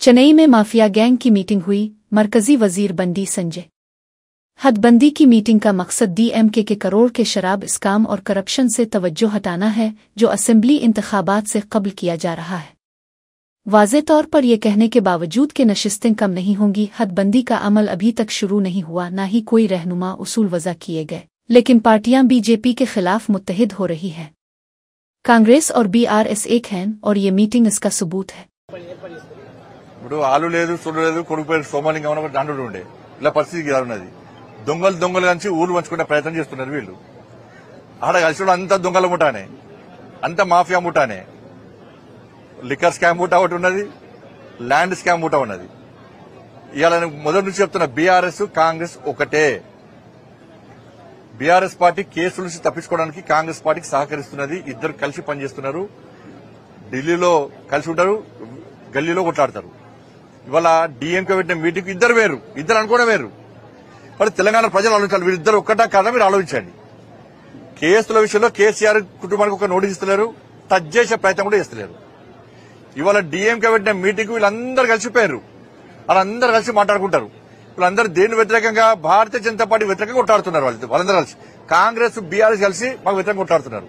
चेन्नई में mafia gang की meeting हुई, मरकजी वजीर बंदी संजय। हदबंदी की मीटिंग का मकसद डीएमके के करोड़ के शराब स्काम और करप्शन से तवज्जो हटाना है, जो असेंबली इंतखाबात से कब्ल किया जा रहा है। वाज़े तौर पर यह कहने के बावजूद कि नशिस्तें कम नहीं होंगी, हदबंदी का अमल अभी तक शुरू नहीं हुआ, न ही कोई रहनुमा उसूल वज़ा किए गए, लेकिन पार्टियां बीजेपी के खिलाफ मुत्तहिद हो रही हैं। कांग्रेस और बीआरएस एक हैं और ये मीटिंग इसका सबूत है। ఇప్పుడు ఆలు లేదు సొల్లు లేదు కొడుకుపోయిన సోమలింగం అని ఒక దండుడు ఉండే ఇలా పరిస్థితికి ఉన్నది. దొంగలు కలిసి ఊరు పంచుకునే ప్రయత్నం చేస్తున్నారు వీళ్ళు. ఆడ కలిసి అంత దొంగల ముఠానే, అంత మాఫియా ముఠానే. లిక్కర్ స్కామ్ ముఠా ఒకటి ఉన్నది, ల్యాండ్ స్కామ్ ముఠా ఉన్నది. ఇవాళ మొదటి నుంచి చెప్తున్న బీఆర్ఎస్ కాంగ్రెస్ ఒకటే. బీఆర్ఎస్ పార్టీ కేసుల నుంచి తప్పించుకోవడానికి కాంగ్రెస్ పార్టీకి సహకరిస్తున్నది. ఇద్దరు కలిసి పనిచేస్తున్నారు. ఢిల్లీలో కలిసి ఉంటారు, గల్లీలో కొట్లాడతారు. ఇవాళ డీఎంకే పెట్టిన మీటింగ్ ఇద్దరు వేరు, ఇద్దరు అనుకోవడం వేరు. మరి తెలంగాణ ప్రజలు ఆలోచించాలి, వీరిద్దరు ఒక్కటా కాదా మీరు ఆలోచించండి. కేసుల విషయంలో కేసీఆర్ కుటుంబానికి ఒక నోటీస్ ఇస్తలేరు, టచ్ చేసే ప్రయత్నం కూడా చేస్తలేరు. ఇవాళ డీఎంకే పెట్టిన మీటింగ్ వీళ్ళందరూ కలిసిపోయారు, వాళ్ళందరూ కలిసి మాట్లాడుకుంటారు. వీళ్ళందరూ దేని వ్యతిరేకంగా భారతీయ జనతా పార్టీ వ్యతిరేకంగా కొట్లాడుతున్నారు. వాళ్ళందరూ కలిసి కాంగ్రెస్ బీఆర్ఎస్ కలిసి మాకు వ్యతిరేకంగా కొట్లాడుతున్నారు.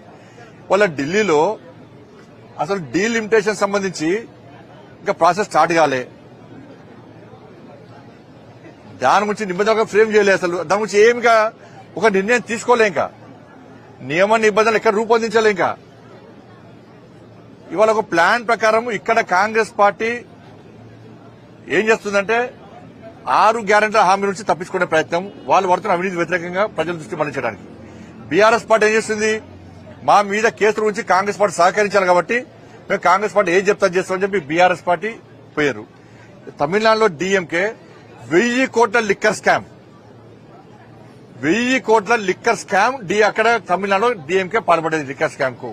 వాళ్ళ ఢిల్లీలో అసలు డీలిమిటేషన్ సంబంధించి ఇంకా ప్రాసెస్ స్టార్ట్ కాలే, దాని గురించి నిబంధనగా ఫ్రేమ్ చేయలేదు. అసలు దాని గురించి ఏమిగా ఒక నిర్ణయం తీసుకోలే, ఇంకా నియమ నిబంధనలు ఎక్కడ రూపొందించాలి. ఇంకా ఇవాళ ఒక ప్లాన్ ప్రకారం ఇక్కడ కాంగ్రెస్ పార్టీ ఏం చేస్తుందంటే 6 గ్యారెంటీల హామీ నుంచి తప్పించుకునే ప్రయత్నం, వాళ్ళు పడుతున్న అవినీతి వ్యతిరేకంగా ప్రజల దృష్టి మళ్లించడానికి. బీఆర్ఎస్ పార్టీ ఏం చేస్తుంది, మా మీద కేసుల గురించి కాంగ్రెస్ పార్టీ సహకరించాలి కాబట్టి మేము కాంగ్రెస్ పార్టీ ఏం చెప్తా చేస్తామని చెప్పి బీఆర్ఎస్ పార్టీ పోయారు. తమిళనాడులో డీఎంకే 1000 కోట్ల లిక్కర్ స్కామ్, 1000 కోట్ల లిక్కర్ స్కామ్ అక్కడ తమిళనాడులో డీఎంకే పాల్పడేది లిక్కర్ స్కామ్ కు.